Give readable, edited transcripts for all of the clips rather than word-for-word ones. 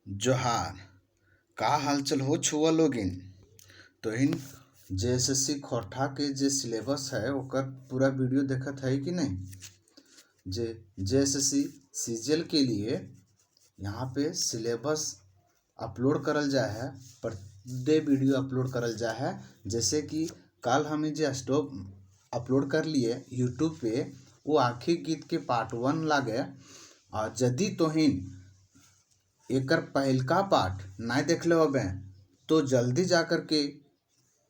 जोहार। का हालचाल हो छुआ लोगिन। तो इन जेएसएससी खोरठा के जे सिलेबस है ओकर पूरा वीडियो देखत है कि नहीं। जे जेएसएससी सीजीएल के लिए यहाँ पे सिलेबस अपलोड करल जा है, पर डे वीडियो अपलोड करल जा है। जैसे कि कल हमें जो स्टॉप अपलोड कर लिए यूट्यूब पे, वो आखिरी गीत के पार्ट 1 लागे। और यदि तोहिन एकर पहलका पार्ट नहीं देख ले होबे तो जल्दी जाकर के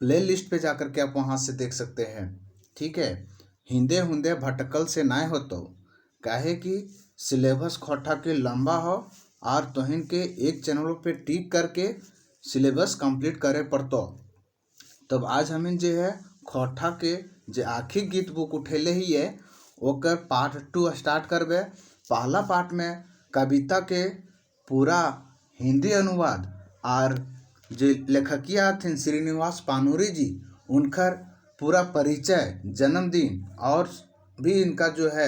प्ले लिस्ट पे जाकर के आप वहाँ से देख सकते हैं। ठीक है, हिंदे हुंदे भटकल से नहीं हो तो काहे कि सिलेबस खोटा के लंबा हो और तोहिन के एक चैनलों पे टिक करके सिलेबस कंप्लीट करे पड़तो। तब आज हमें जो है खोटा के जो आखिरी गीत बुक उठेले ही है ओकर पार्ट 2 स्टार्ट करबे। पहला पार्ट में कविता के पूरा हिंदी अनुवाद और जो लेखकिया हथिन श्रीनिवास पानूरी जी, उनकर पूरा परिचय, जन्मदिन और भी इनका जो है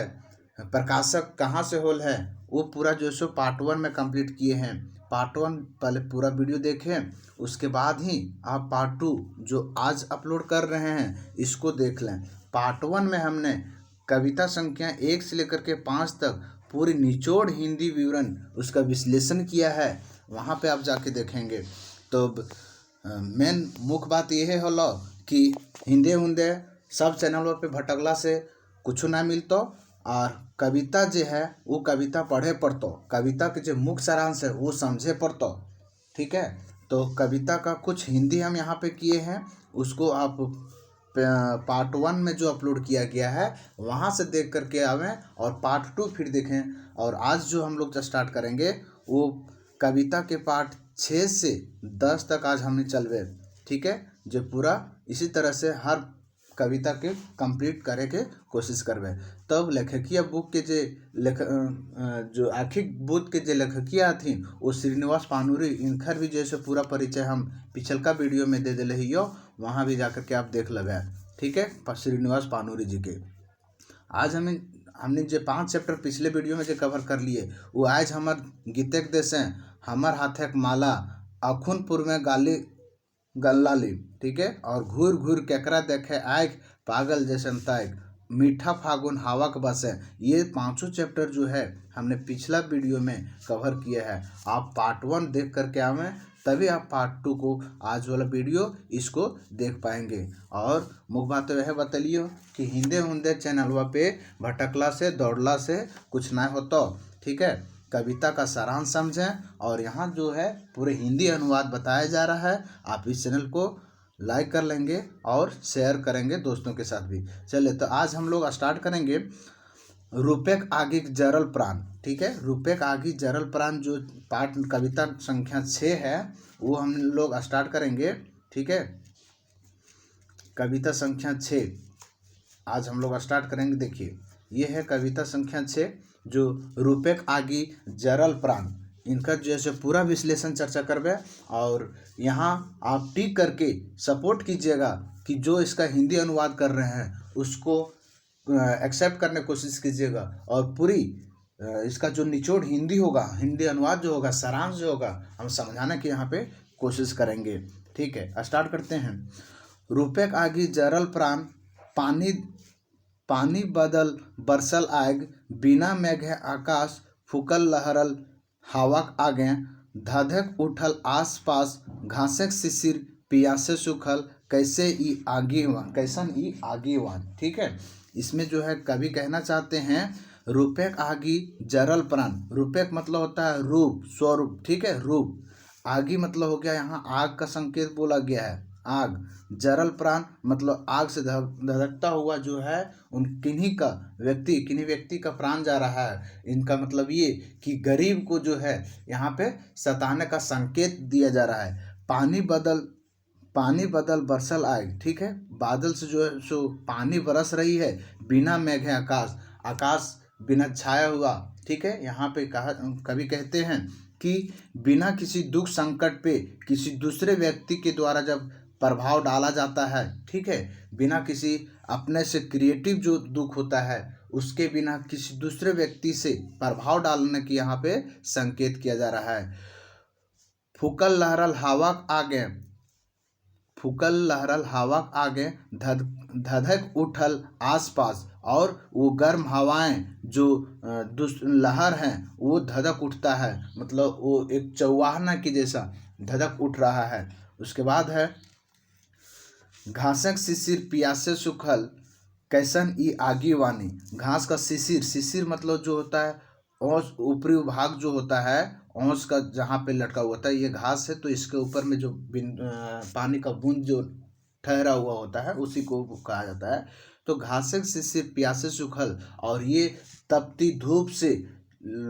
प्रकाशक कहाँ से होल है, वो पूरा जो सो पार्ट 1 में कंप्लीट किए हैं। पार्ट 1 पहले पूरा वीडियो देखें, उसके बाद ही आप पार्ट 2 जो आज अपलोड कर रहे हैं इसको देख लें। पार्ट 1 में हमने कविता संख्या 1 से लेकर के 5 तक पूरी निचोड़ हिंदी विवरण उसका विश्लेषण किया है, वहाँ पे आप जाके देखेंगे। तो मेन मुख्य बात यह होलो कि हिंदे हुंदे सब चैनलों पे भटकला से कुछ ना मिलतो, और कविता जो है वो कविता पढ़े पड़तो, कविता के जो मुख्य सारांश है वो समझे पड़तो। ठीक है, तो कविता का कुछ हिंदी हम यहाँ पे किए हैं, उसको आप पार्ट 1 में जो अपलोड किया गया है वहाँ से देख करके आवें और पार्ट 2 फिर देखें। और आज जो हम लोग स्टार्ट करेंगे वो कविता के पार्ट 6 से 10 तक आज हमने चलवे। ठीक है, जो पूरा इसी तरह से हर कविता के कंप्लीट करे के कोशिश करबे। तब लेखकिया बुक के जो आखिरी बुक के जो लेखकिया हथिन वो श्रीनिवास पानूरी, इनकर भी जैसे पूरा परिचय हम पिछलका वीडियो में दे दिले हियो, वहाँ भी जाकर के आप देख लेबे। ठीक है, श्रीनिवास पानूरी जी के आज हमने जो 5 चैप्टर पिछले वीडियो में जो कवर कर लिए वो आज हमार गीतक देश हमार हाथक माला, अखुनपुर में गाली गल्लाली। ठीक है, और घूर घूर केकरा देखे आग, पागल जैसन ताग, मीठा फागुन हवा के बस है। ये 5 चैप्टर जो है हमने पिछला वीडियो में कवर किया है। आप पार्ट 1 देख करके आवें, तभी आप पार्ट 2 को आज वाला वीडियो इसको देख पाएंगे। और मुख्य बात तो यह बतलिए कि हिंदे हुंदे चैनलवा पे भटकला से दौड़ला से कुछ ना होता। ठीक है, कविता का सारांश समझें, और यहाँ जो है पूरे हिंदी अनुवाद बताया जा रहा है। आप इस चैनल को लाइक कर लेंगे और शेयर करेंगे दोस्तों के साथ भी। चलिए, तो आज हम लोग स्टार्ट करेंगे रूपेक आगी जरल प्राण। ठीक है, रूपेक आगी जरल प्राण जो पाठ कविता संख्या 6 है वो हम लोग स्टार्ट करेंगे। ठीक है, कविता संख्या 6 आज हम लोग स्टार्ट करेंगे। देखिए, ये है कविता संख्या 6 जो रूपेक आगी जरल प्राण, इनका जैसे पूरा विश्लेषण चर्चा करबे। और यहाँ आप टिक करके सपोर्ट कीजिएगा कि जो इसका हिंदी अनुवाद कर रहे हैं उसको एक्सेप्ट करने की कोशिश कीजिएगा, और पूरी इसका जो निचोड़ हिंदी होगा, हिंदी अनुवाद जो होगा, सारांश जो होगा, हम समझाने की यहाँ पे कोशिश करेंगे। ठीक है, स्टार्ट करते हैं। रूपेक आगी जरल प्राण, पानी पानी बदल बरसल आग, बिना मेघे आकाश, फूकल लहरल हवाक आगे, धधक उठल आस पास, घासक शिशिर पियासे सुखल, कैसे ई आगीवान, कैसन ई आगीवान। ठीक है, इसमें जो है कवि कहना चाहते हैं रूपेक आगी जरल प्राण। रूपेक मतलब होता है रूप, स्वरूप। ठीक है, रूप। आगी मतलब हो गया यहाँ आग का संकेत बोला गया है, आग। जरल प्राण मतलब आग से धधकता हुआ जो है किन्हीं व्यक्ति का प्राण जा रहा है। इनका मतलब ये कि गरीब को जो है यहाँ पे सताने का संकेत दिया जा रहा है। पानी बदल बरसल आए। ठीक है, बादल से जो है सो पानी बरस रही है, बिना मेघे आकाश, आकाश बिना छाया हुआ। ठीक है, यहाँ पे कवि कहते हैं कि बिना किसी दुख संकट पे किसी दूसरे व्यक्ति के द्वारा जब प्रभाव डाला जाता है, ठीक है, बिना किसी अपने से क्रिएटिव जो दुख होता है उसके बिना किसी दूसरे व्यक्ति से प्रभाव डालने की यहाँ पे संकेत किया जा रहा है। फूकल लहरल हवाक आगे, फूकल लहरल हवाक आगे धधक उठल आसपास, और वो गर्म हवाएं जो लहर हैं वो धधक उठता है, मतलब वो एक चौवाहना की जैसा धधक उठ रहा है। उसके बाद है घासक शिशिर पियासे सुखल कैसन ई आगी वानी। घास का शिशिर, शिशिर मतलब जो होता है औंस, ऊपरी भाग जो होता है औंस का जहाँ पे लटका हुआ होता है, ये घास है तो इसके ऊपर में जो पानी का बूंद जो ठहरा हुआ होता है उसी को कहा जाता है। तो घासक शिशिर प्यासे सूखल, और ये तपती धूप से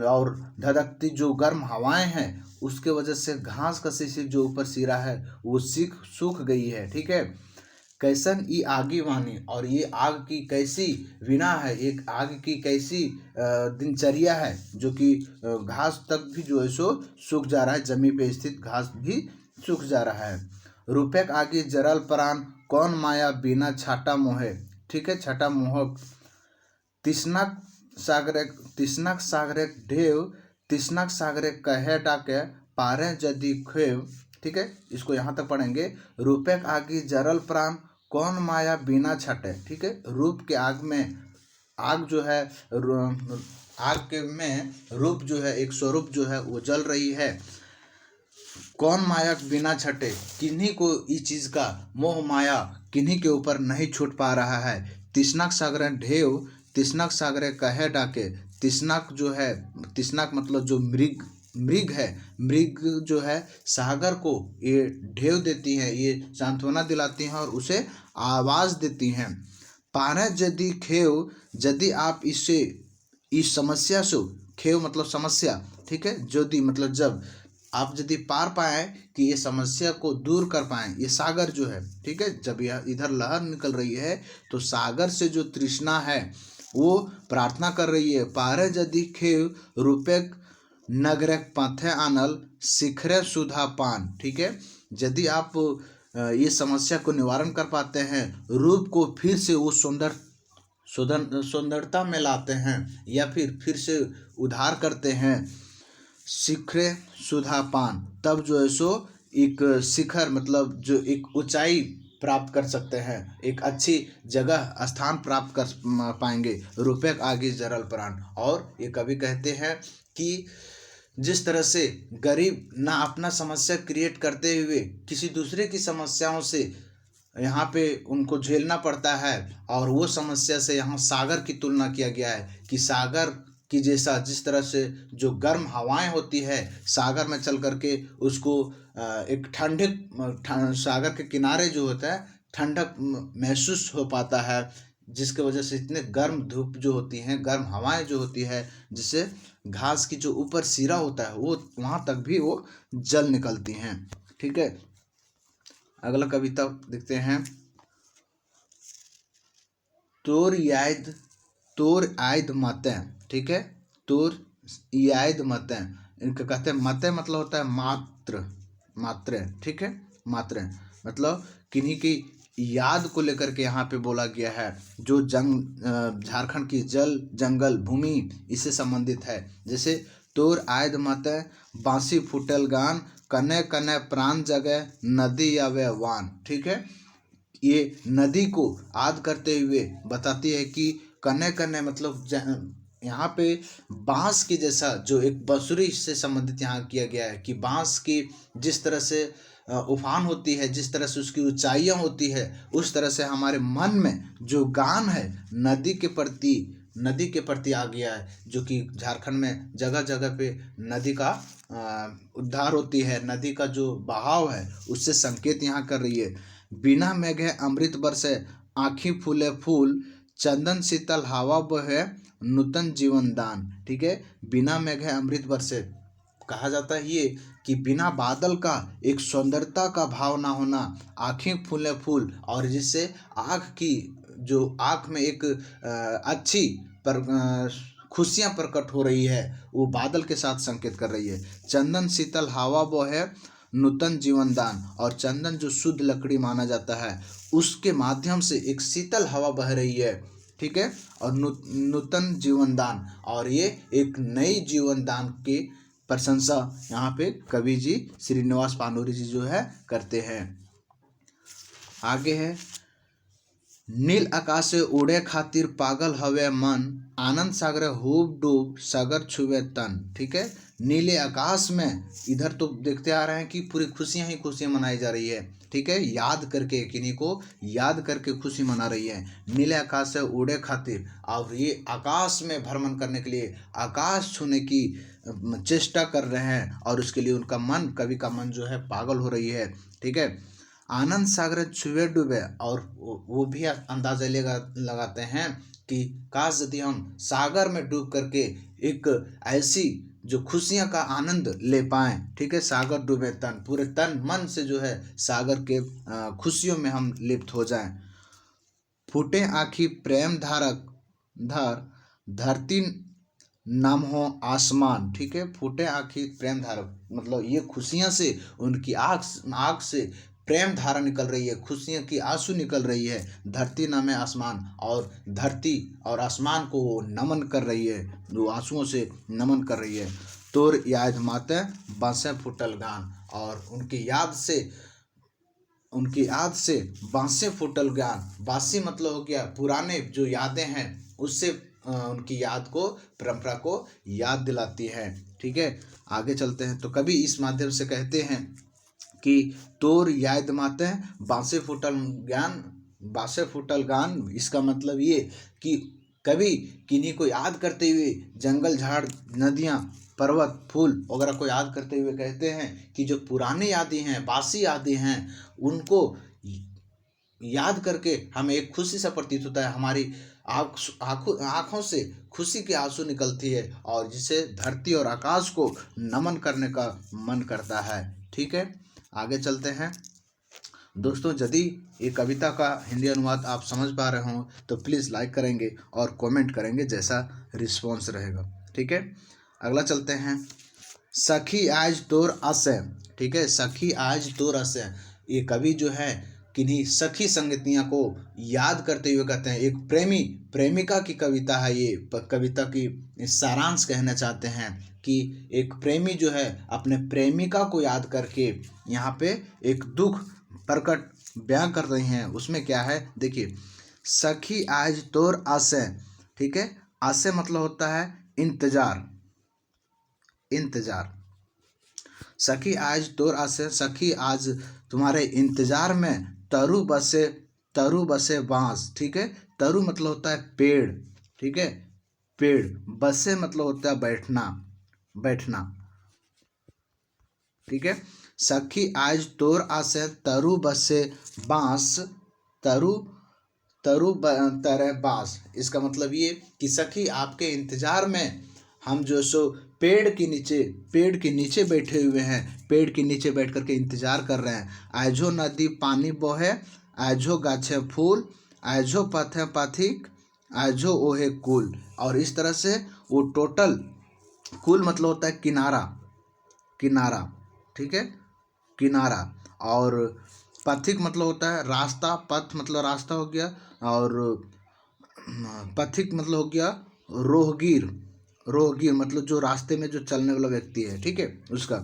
और धधकती जो गर्म हवाएं हैं उसके वजह से घास का शिशिर जो ऊपर सिरा है वो सूख गई है। ठीक है। कैसन ई आगी वानी, और ये आग की कैसी विना है, एक आग की कैसी दिनचर्या है जो कि घास तक भी जो है सो सूख जा रहा है, जमीन पे स्थित घास भी सूख जा रहा है। रूपक आगे जरल प्राण कौन माया बिना छाटा मोहे। ठीक है, छाटा मोहक। तिस्नक तिस्नक सागरे ढेव, तिस्नक सागरे कहे डाके पारे जदि खेव। ठीक है, इसको यहाँ तक पढ़ेंगे। रूपक आगे जरल प्राण कौन माया बिना छटे। ठीक है, रूप के आग में, आग जो है आग के में रूप जो है, एक स्वरूप जो है वो जल रही है। कौन माया बिना छटे, किन्हीं को इस चीज का मोह माया किन्हीं के ऊपर नहीं छूट पा रहा है। तिस्नक सागरे ढेव, तिस्नक सागरे कहे डाके। तिस्नक जो है, तिस्नक मतलब जो मृग है, मृग जो है सागर को ये ढेव देती है, ये सांत्वना दिलाती हैं और उसे आवाज देती हैं। पारे यदि खेव, यदि आप इससे, इस समस्या से, खेव मतलब समस्या, ठीक है, यदि मतलब जब आप यदि पार पाए कि ये समस्या को दूर कर पाए, ये सागर जो है, ठीक है, जब यह इधर लहर निकल रही है तो सागर से जो तृष्णा है वो प्रार्थना कर रही है। पारे यदि खेव रूपक नगरे पथे आनल शिखरे सुधा पान। ठीक है, यदि आप ये समस्या को निवारण कर पाते हैं, रूप को फिर से वो सुंदरता में लाते हैं या फिर से उधार करते हैं, शिखरे सुधा पान, तब जो है सो एक शिखर मतलब जो एक ऊंचाई प्राप्त कर सकते हैं, एक अच्छी जगह स्थान प्राप्त कर पाएंगे। रुपये आगे जरल प्राण। और ये कवि कहते हैं कि जिस तरह से गरीब ना अपना समस्या क्रिएट करते हुए किसी दूसरे की समस्याओं से यहाँ पे उनको झेलना पड़ता है, और वो समस्या से यहाँ सागर की तुलना किया गया है कि सागर की जैसा, जिस तरह से जो गर्म हवाएं होती है सागर में चल करके उसको एक ठंडक, सागर के किनारे जो होता है ठंडक महसूस हो पाता है, जिसके वजह से इतने गर्म धूप जो होती हैं, गर्म हवाएं जो होती है, जिससे घास की जो ऊपर सिरा होता है वो वहाँ तक भी वो जल निकलती हैं। ठीक है, अगला कविता देखते हैं। तोर आयद मते। ठीक है, तोर याद मते, इनका कहते हैं मते मतलब होता है मात्रे। ठीक है, मात्रे मतलब किन्हीं की याद को लेकर के यहाँ पे बोला गया है, जो झारखंड की जल जंगल भूमि इससे संबंधित है। जैसे तोर आयद मते बांसी फुटल गान, कने कने प्राण जगह नदी आवे वान। ठीक है, ये नदी को याद करते हुए बताती है कि कने कने मतलब यहाँ पे बांस की जैसा, जो एक बांसुरी से संबंधित यहाँ किया गया है कि बांस की जिस तरह से उफान होती है, जिस तरह से उसकी ऊंचाइयाँ होती है, उस तरह से हमारे मन में जो गान है नदी के प्रति आ गया है, जो कि झारखंड में जगह जगह पे नदी का उद्धार होती है, नदी का जो बहाव है उससे संकेत यहाँ कर रही है। बिना मेघे अमृत बरसे आँखी फूले फूल, चंदन शीतल हवा बहे नूतन जीवन दान। ठीक है, बिना मेघे अमृत बरसे कहा जाता है ये कि बिना बादल का एक सौंदर्यता का भाव ना होना, आँखें फूले फूल, और जिससे आँख में एक अच्छी पर खुशियाँ प्रकट हो रही है, वो बादल के साथ संकेत कर रही है। चंदन शीतल हवा बहे नूतन जीवन दान, और चंदन जो शुद्ध लकड़ी माना जाता है उसके माध्यम से एक शीतल हवा बह रही है। ठीक है, और नूतन जीवन दान, और ये एक नई जीवन दान की प्रशंसा यहाँ पे कवि जी श्रीनिवास पानोरी जी जो है करते हैं। आगे है, नील आकाश से उड़े खातिर पागल हवे मन, आनंद सागर खूब डूब सागर छुए तन। ठीक है, नीले आकाश में इधर तो देखते आ रहे हैं कि पूरी खुशियां ही खुशियां मनाई जा रही है। ठीक है, याद करके, किन्हीं को याद करके खुशी मना रही है। नीले आकाश से उड़े खातिर, और ये आकाश में भ्रमण करने के लिए, आकाश छूने की चेष्टा कर रहे हैं, और उसके लिए उनका मन, कवि का मन जो है पागल हो रही है। ठीक है, आनंद सागर छुए डूबे, और वो भी अंदाजा लगाते हैं कि काश यदि हम सागर में डूब करके एक ऐसी जो खुशियां का आनंद ले पाएं। ठीक है, सागर डूबे तन, पूरे तन मन से जो है सागर के खुशियों में हम लिप्त हो जाएं। फूटे आँखी प्रेम धारक धर, धरती नाम हो आसमान। ठीक है, फूटे आँखी प्रेम धारक, मतलब ये खुशियां से उनकी आँख से प्रेम धारा निकल रही है, खुशियों की आंसू निकल रही है। धरती नाम है आसमान, और धरती और आसमान को वो नमन कर रही है, वो आंसुओं से नमन कर रही है। तोर याद माते बांसे फुटल गान, और उनकी याद से बांसे फुटल गान। बांसी मतलब हो गया पुराने जो यादें हैं, उससे उनकी याद को, परंपरा को याद दिलाती है। ठीक है, आगे चलते हैं। तो कभी इस माध्यम से कहते हैं कि तोर याद माते बांसे फुटल ज्ञान, बांसे फुटल गान। इसका मतलब ये कि कभी किन्हीं को याद करते हुए जंगल झाड़ नदियाँ पर्वत फूल वगैरह को याद करते हुए कहते हैं कि जो पुरानी यादें हैं, बासी यादें हैं, उनको याद करके हमें एक खुशी सा प्रतीत होता है। हमारी आँखों से खुशी के आंसू निकलती है, और जिसे धरती और आकाश को नमन करने का मन करता है। ठीक है, आगे चलते हैं। दोस्तों, यदि ये कविता का हिंदी अनुवाद आप समझ पा रहे हो तो प्लीज़ लाइक करेंगे और कमेंट करेंगे जैसा रिस्पॉन्स रहेगा। ठीक है, अगला चलते हैं। सखी आज तोर आसे। ठीक है, सखी आज तोर आसे, ये कवि जो है किन्हीं सखी संगतियाँ को याद करते हुए कहते हैं। एक प्रेमिका की कविता है ये। कविता की सारांश कहना चाहते हैं कि एक प्रेमी जो है अपने प्रेमिका को याद करके यहाँ पे एक दुख प्रकट बयां कर रही हैं। उसमें क्या है देखिए, सखी आज तोर आसे। ठीक है, आसे मतलब होता है इंतजार, इंतजार। सखी आज तोर आसे, सखी आज तुम्हारे इंतजार में तरु बसे बांस। ठीक है, तरु मतलब होता है पेड़। ठीक है, पेड़। बसे मतलब होता है बैठना। ठीक है, सखी आज तोर आसे तरु बसे बांस, तरह बांस। इसका मतलब ये कि सखी आपके इंतजार में हम जो सो पेड़ के नीचे बैठे हुए हैं, पेड़ के नीचे बैठ करके इंतजार कर रहे हैं। आजो नदी पानी बोहे, आजो गाछे फूल, आजो पथे पथिक, आजो ओहे कुल। और इस तरह से वो टोटल, कुल मतलब होता है किनारा। ठीक है, किनारा। और पथिक मतलब होता है रास्ता, पथ मतलब रास्ता हो गया, और पथिक मतलब हो गया रोहगीर मतलब जो रास्ते में जो चलने वाला व्यक्ति है। ठीक है, उसका।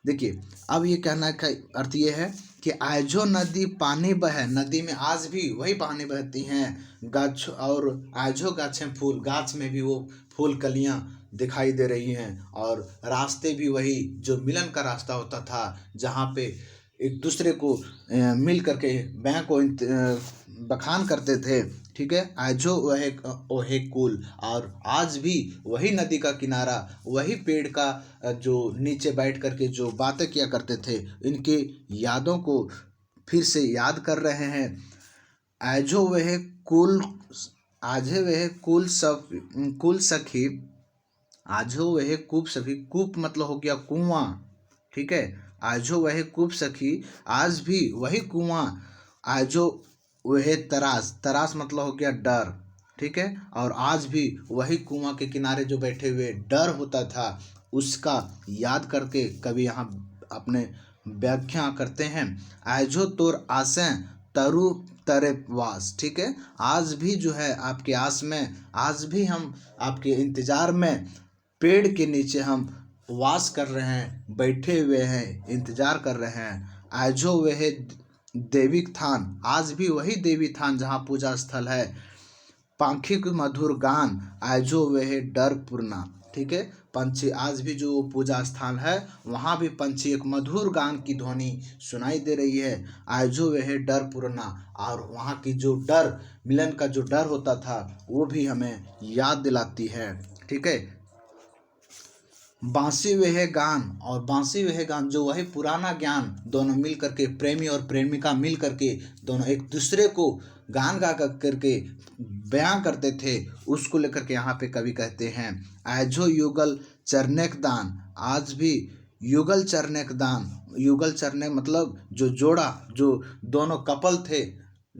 देखिए, अब ये कहना का अर्थ ये है कि आजो नदी पानी बहे, नदी में आज भी वही पानी बहती हैं। गाछ, और आजो गाछे फूल, गाछ में भी वो फूल कलियां दिखाई दे रही हैं। और रास्ते भी वही जो मिलन का रास्ता होता था, जहाँ पे एक दूसरे को मिल करके बैंक को बखान करते थे। ठीक है, आजो वह ओहे कुल, और आज भी वही नदी का किनारा, वही पेड़ का जो नीचे बैठ करके जो बातें किया करते थे, इनके यादों को फिर से याद कर रहे हैं। आजो वह कुल, आजे वह कुल सखी, आजो वह कूप सखी। कूप मतलब हो गया कुआं। ठीक है, आजो वह कूप सखी, आज भी वही कुआं। आजो वह तरास मतलब हो गया डर। ठीक है, और आज भी वही कुआं के किनारे जो बैठे हुए डर होता था, उसका याद करके कवि यहाँ अपने व्याख्या करते हैं। आजो तोर आसे तरु तरे वास। ठीक है, आज भी जो है आपके आस में, आज भी हम आपके इंतजार में पेड़ के नीचे हम वास कर रहे हैं, बैठे हुए हैं, इंतजार कर रहे हैं। आजो वह देवी थान, आज भी वही देवी थान जहाँ पूजा स्थल है। पाखिक मधुर गान, आजो वह डर पूर्णा। ठीक है, पंछी आज भी जो पूजा स्थान है वहाँ भी पंछी एक मधुर गान की ध्वनि सुनाई दे रही है। आजो वह डर पूर्णा, और वहाँ की जो डर, मिलन का जो डर होता था वो भी हमें याद दिलाती है। ठीक है, बांसी वह गान, और बांसी वह गान जो वही पुराना ज्ञान दोनों मिल करके, प्रेमी और प्रेमिका मिल करके दोनों एक दूसरे को गान गा करके बयां करते थे, उसको लेकर के यहाँ पे कवि कहते हैं आजो युगल चरनेक दान, आज भी युगल चरनेक दान। युगल चरने मतलब जो जोड़ा, जो दोनों कपल थे,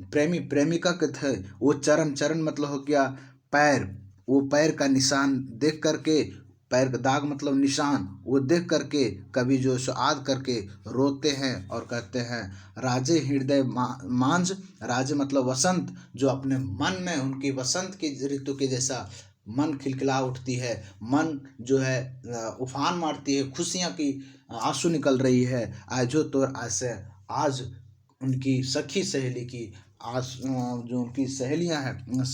प्रेमी प्रेमिका के थे, वो चरण, चरण मतलब हो गया पैर, वो पैर का निशान देख करके, पैर का दाग मतलब निशान, वो देख करके कवि जो याद करके रोते हैं और कहते हैं राजे हृदय मांझ। राजे मतलब वसंत, जो अपने मन में उनकी वसंत की ऋतु के जैसा मन खिलखिला उठती है, मन जो है उफान मारती है, खुशियाँ की आंसू निकल रही है। आजो तो ऐसे, आज उनकी सखी सहेली की जो उनकी सहेलियां हैं,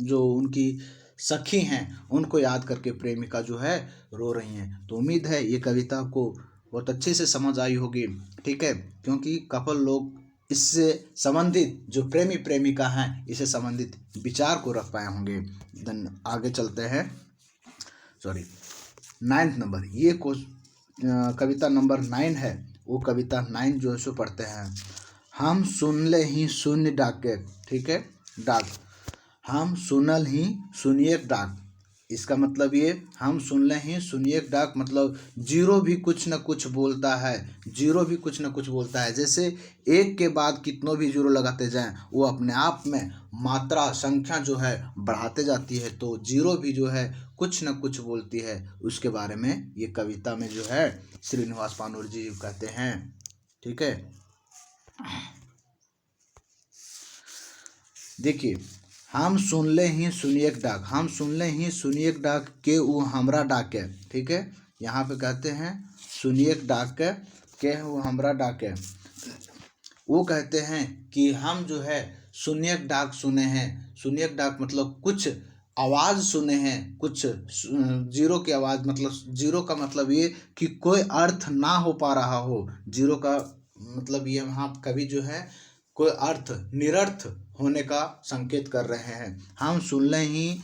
जो उनकी सखी हैं, उनको याद करके प्रेमिका जो है रो रही हैं। तो उम्मीद है ये कविता आपको बहुत अच्छे से समझ आई होगी। ठीक है, क्योंकि कपल लोग इससे संबंधित, जो प्रेमी प्रेमिका हैं, इससे संबंधित विचार को रख पाए होंगे। देन आगे चलते हैं, सॉरी 9th नंबर, ये कविता नंबर 9 है। वो कविता 9 जो है सो पढ़ते हैं। हम सुनले ही शून्य डाके। ठीक है, डाक, हम सुनल ही सुनिए डाक, इसका मतलब ये, हम सुनले ही सुनिए डाक मतलब जीरो भी कुछ न कुछ बोलता है, जीरो भी कुछ न कुछ बोलता है। जैसे एक के बाद कितनों भी जीरो लगाते जाएं, वो अपने आप में मात्रा, संख्या जो है बढ़ाते जाती है, तो जीरो भी जो है कुछ न कुछ बोलती है। उसके बारे में ये कविता में जो है श्रीनिवास पानूर जी कहते हैं। ठीक है, देखिए, हम सुनले ही सुनिए डाक, हम सुनले ही सुनिए डाक के वो हमरा डाके। ठीक है, यहाँ पे कहते हैं सुनिए डाक के वो हमरा डाके। वो कहते हैं कि हम जो है सुनिए डाक सुने हैं। सुनिए डाक मतलब कुछ आवाज़ सुने हैं, कुछ जीरो की आवाज़, मतलब जीरो का मतलब ये कि कोई अर्थ ना हो पा रहा हो। जीरो का मतलब ये वहाँ कवि जो है कोई अर्थ, निरर्थ होने का संकेत कर रहे हैं। हम सुनले ही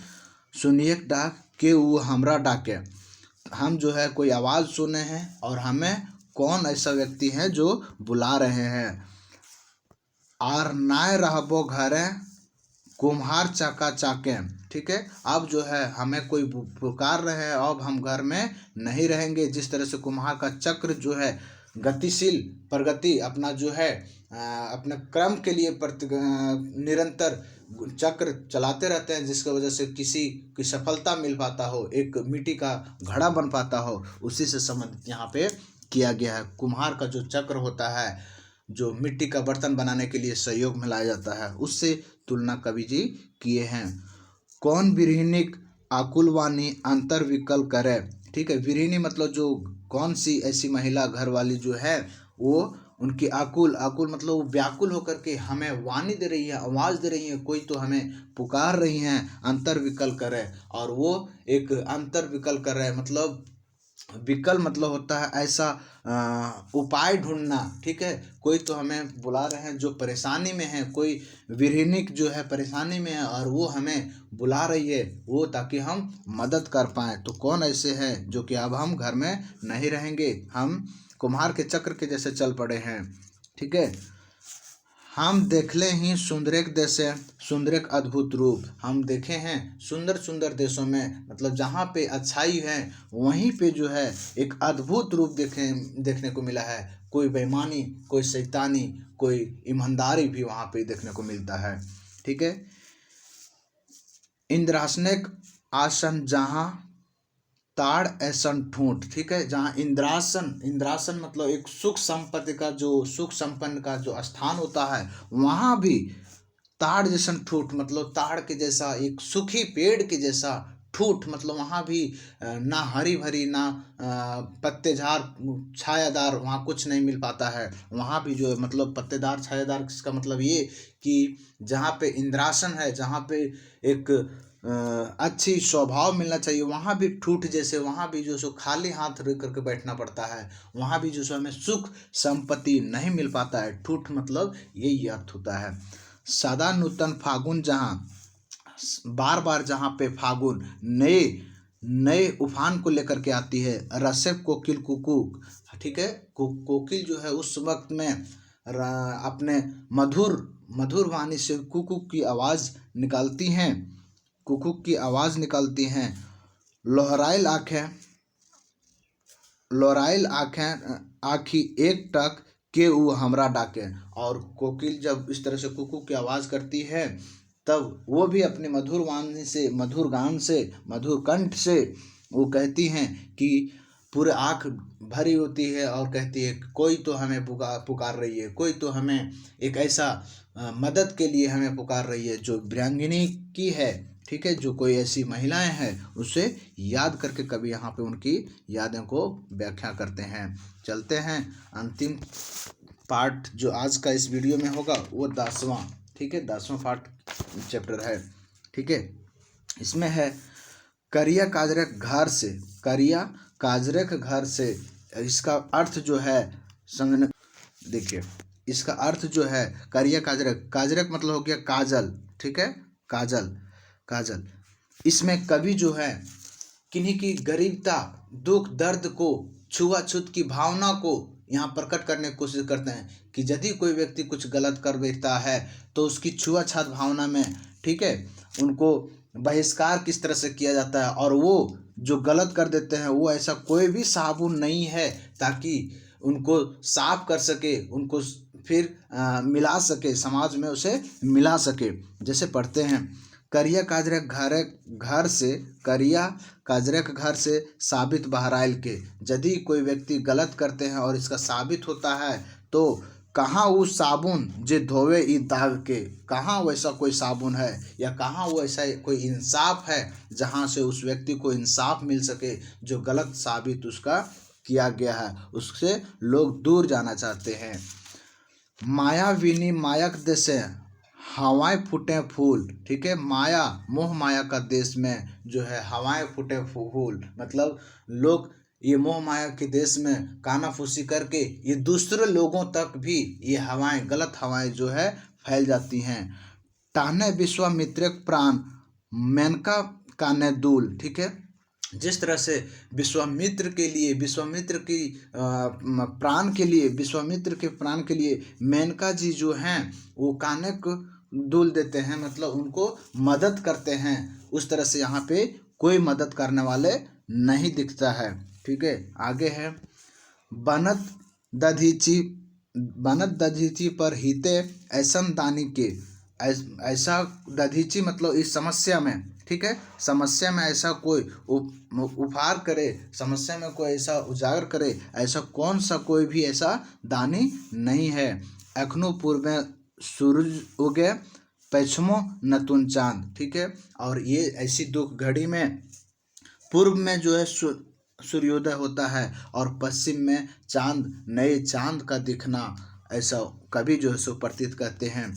सुनिए डाक के वो हमरा डाके, हम जो है कोई आवाज़ सुने हैं और हमें कौन ऐसा व्यक्ति है जो बुला रहे हैं। आर नाय रहबो घरे कुम्हार चाका चाके। ठीक है, अब जो है हमें कोई पुकार रहे हैं, अब हम घर में नहीं रहेंगे। जिस तरह से कुम्हार का चक्र जो है गतिशील प्रगति अपना जो है अपने क्रम के लिए निरंतर चक्र चलाते रहते हैं, जिसकी वजह से किसी की सफलता मिल पाता हो, एक मिट्टी का घड़ा बन पाता हो, उसी से संबंधित यहाँ पे किया गया है। कुम्हार का जो चक्र होता है, जो मिट्टी का बर्तन बनाने के लिए सहयोग में लाया जाता है, उससे तुलना कवि जी किए हैं। कौन विरहिनिक आकुलवानी अंतर विकल करे। ठीक है, विरहिनी मतलब जो कौन सी ऐसी महिला घरवाली जो है वो उनकी आकुल, आकुल मतलब वो व्याकुल होकर के हमें वाणी दे रही है, आवाज़ दे रही है, कोई तो हमें पुकार रही हैं, अंतर विकल करे। और वो एक अंतर विकल कर रहे हैं, मतलब विकल मतलब होता है ऐसा उपाय ढूंढना। ठीक है, कोई तो हमें बुला रहे हैं जो परेशानी में है, कोई विरहिनिक जो है परेशानी में है और वो हमें बुला रही है, वो ताकि हम मदद कर पाएँ। तो कौन ऐसे हैं जो कि अब हम घर में नहीं रहेंगे, हम कुम्हार के चक्र के जैसे चल पड़े हैं। ठीक है, हम देखले ही सुंदरेक देशे सुंदरेक अद्भुत रूप। हम देखे हैं सुंदर सुंदर देशों में, मतलब जहाँ पे अच्छाई है वहीं पे जो है एक अद्भुत रूप देखने को मिला है। कोई बेईमानी, कोई शैतानी, कोई ईमानदारी भी वहाँ पे देखने को मिलता है। ठीक है, इंद्रासनिक आसन जहाँ ताड़ ऐसन ठूंठ। ठीक है, जहाँ इंद्रासन, इंद्रासन मतलब एक सुख संपत्ति का, जो सुख संपन्न का जो स्थान होता है, वहाँ भी ताड़ जैसन ठूंठ मतलब ताड़ के जैसा, एक सूखी पेड़ के जैसा ठूठ मतलब वहाँ भी ना हरी भरी ना पत्तेदार छायादार वहाँ कुछ नहीं मिल पाता है। वहाँ भी जो है मतलब पत्तेदार छायादार इसका मतलब ये कि जहाँ पे इंद्रासन है, जहाँ पे एक अच्छी स्वभाव मिलना चाहिए, वहाँ भी ठूठ जैसे वहाँ भी जो सो खाली हाथ रह करके बैठना पड़ता है। वहाँ भी जो सो हमें सुख संपत्ति नहीं मिल पाता है। ठूठ मतलब यही अर्थ होता है। सदा नूतन फागुन जहाँ, बार बार जहाँ पे फागुन नए नए उफान को लेकर के आती है। रसिक कोकिल कुकूक, ठीक है, कोकिल जो है उस वक्त में अपने मधुर मधुर वाणी से कुकूक की आवाज़ निकालती हैं, कुकूक की आवाज़ निकालती हैं। लोराइल आँखें आँखी एक टक के ऊ हमरा डाके। और कोकिल जब इस तरह से कुकूक की आवाज़ करती है तब वो भी अपने मधुर वाणी से, मधुर गान से, मधुर कंठ से वो कहती हैं कि पूरे आँख भरी होती है और कहती है कोई तो हमें पुकार रही है, कोई तो हमें एक ऐसा मदद के लिए हमें पुकार रही है जो वीरांगनी की है, ठीक है, जो कोई ऐसी महिलाएं हैं उसे याद करके कवि यहाँ पे उनकी यादें को व्याख्या करते हैं। चलते हैं अंतिम पार्ट जो आज का इस वीडियो में होगा वो 10वां, ठीक है, 10वां पार्ट चैप्टर है, ठीक है। इसमें है करिया काजरक घर से, करिया काजरक घर से। इसका अर्थ जो है संगन, देखिए इसका अर्थ जो है करिया काजरक, काजरक मतलब हो गया काजल, ठीक है, काजल काजल। इसमें कवि जो है किन्हीं की गरीबता, दुख, दर्द को, छुआछूत की भावना को यहाँ प्रकट करने की कोशिश करते हैं कि यदि कोई व्यक्ति कुछ गलत कर बैठता है तो उसकी छुआछूत भावना में, ठीक है, उनको बहिष्कार किस तरह से किया जाता है। और वो जो गलत कर देते हैं वो ऐसा कोई भी साबुन नहीं है ताकि उनको साफ कर सके, उनको फिर मिला सके, समाज में उसे मिला सके। जैसे पढ़ते हैं करिया काजरक घर से, करिया काजरक घर से साबित बहराइल के। यदि कोई व्यक्ति गलत करते हैं और इसका साबित होता है तो कहाँ वो साबुन जे धोवे ई दाग के, कहाँ वैसा कोई साबुन है या कहाँ वो ऐसा कोई इंसाफ है जहाँ से उस व्यक्ति को इंसाफ मिल सके। जो गलत साबित उसका किया गया है उससे लोग दूर जाना चाहते हैं। मायाविनी मायक देशे हवाएं फूटे फूल, ठीक है, माया मोह माया का देश में जो है हवाएं फूटे फूल मतलब लोग ये मोह माया के देश में कानाफूसी करके ये दूसरे लोगों तक भी ये हवाएं, गलत हवाएं जो है फैल जाती हैं। ताने विश्वामित्र प्राण मेनका काने दूल, ठीक है, जिस तरह से विश्वामित्र के लिए, विश्वामित्र की प्राण के लिए, विश्वामित्र के प्राण के लिए मेनका जी जो हैं वो काने को दूल देते हैं, मतलब उनको मदद करते हैं। उस तरह से यहाँ पे कोई मदद करने वाले नहीं दिखता है, ठीक है। आगे है बनत दधीची पर हिते ऐसन दानी के। ऐसा दधीची मतलब इस समस्या में, ठीक है, समस्या में ऐसा कोई उपहार करे, समस्या में कोई ऐसा उजागर करे, ऐसा कौन सा कोई भी ऐसा दानी नहीं है। अखनू पूर्व में सूरज उगे पश्चिमो नतुन चांद, ठीक है, और ये ऐसी दुख घड़ी में पूर्व में जो है सूर्योदय होता है और पश्चिम में चांद, नए चांद का दिखना, ऐसा कभी जो है सो प्रतीत करते हैं।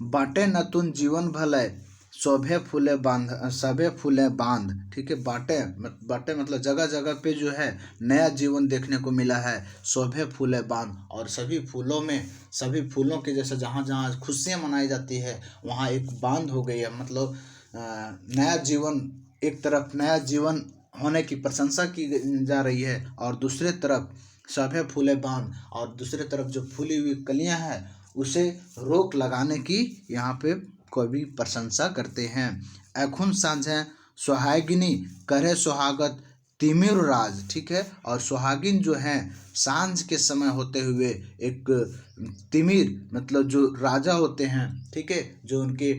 बाटे नतुन जीवन भले सभे फूले बांध, ठीक है, बाटे मतलब जगह जगह पे जो है नया जीवन देखने को मिला है। सभे फूले बांध, और सभी फूलों में, सभी फूलों के जैसा जहाँ जहाँ खुशियाँ मनाई जाती है वहाँ एक बांध हो गई है, मतलब नया जीवन, एक तरफ नया जीवन होने की प्रशंसा की जा रही है और दूसरे तरफ सभे फूले बांध, और दूसरे तरफ जो फूली हुई कलियाँ हैं उसे रोक लगाने की यहाँ पे कवि प्रशंसा करते हैं। एखुन सांझे सुहागिनी करे सुहागत तिमिर राज, ठीक है, और सुहागिन जो हैं सांझ के समय होते हुए एक तिमिर मतलब जो राजा होते हैं, ठीक है, जो उनके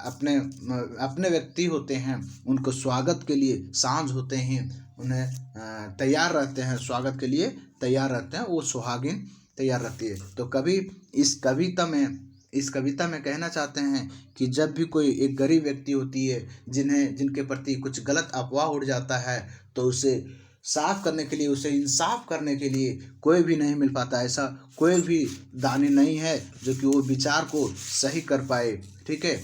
अपने व्यक्ति होते हैं, उनको स्वागत के लिए सांझ होते हैं, उन्हें तैयार रहते हैं, स्वागत के लिए तैयार रहते हैं, वो सुहागिन तैयार रहती है। तो कभी इस कविता में इस कविता में कहना चाहते हैं कि जब भी कोई एक गरीब व्यक्ति होती है जिनके प्रति कुछ गलत अफवाह उड़ जाता है, तो उसे साफ करने के लिए, उसे इंसाफ करने के लिए कोई भी नहीं मिल पाता। ऐसा कोई भी दानी नहीं है जो कि वो विचार को सही कर पाए। ठीक है,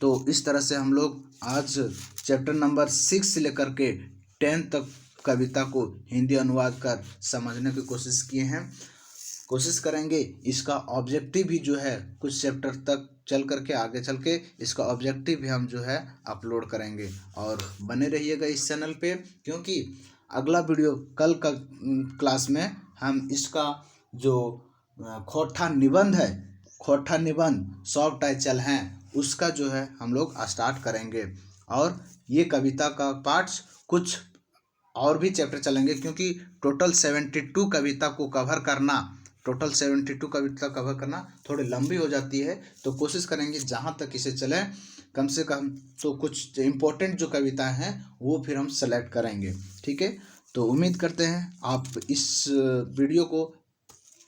तो इस तरह से हम लोग आज चैप्टर नंबर 6 से लेकर के 10 तक कविता को हिंदी अनुवाद कर समझने की कोशिश किए हैं। कोशिश करेंगे इसका ऑब्जेक्टिव भी जो है कुछ चैप्टर तक चल करके आगे चल के इसका ऑब्जेक्टिव भी हम जो है अपलोड करेंगे। और बने रहिएगा इस चैनल पे, क्योंकि अगला वीडियो कल का क्लास में हम इसका जो खोटा निबंध है, खोटा निबंध सॉफ्ट टाइचल हैं, उसका जो है हम लोग स्टार्ट करेंगे। और ये कविता का पार्ट्स कुछ और भी चैप्टर चलेंगे, क्योंकि टोटल 72 कविता को कवर करना थोड़ी लंबी हो जाती है। तो कोशिश करेंगे जहाँ तक इसे चले कम से कम तो कुछ इम्पोर्टेंट जो कविताएं हैं वो फिर हम सेलेक्ट करेंगे। ठीक है, तो उम्मीद करते हैं आप इस वीडियो को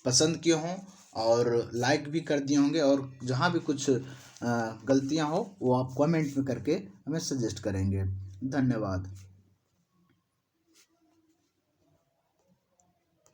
पसंद किए हों और लाइक भी कर दिए होंगे, और जहाँ भी कुछ गलतियाँ हो वो आप कमेंट में करके हमें सजेस्ट करेंगे। धन्यवाद।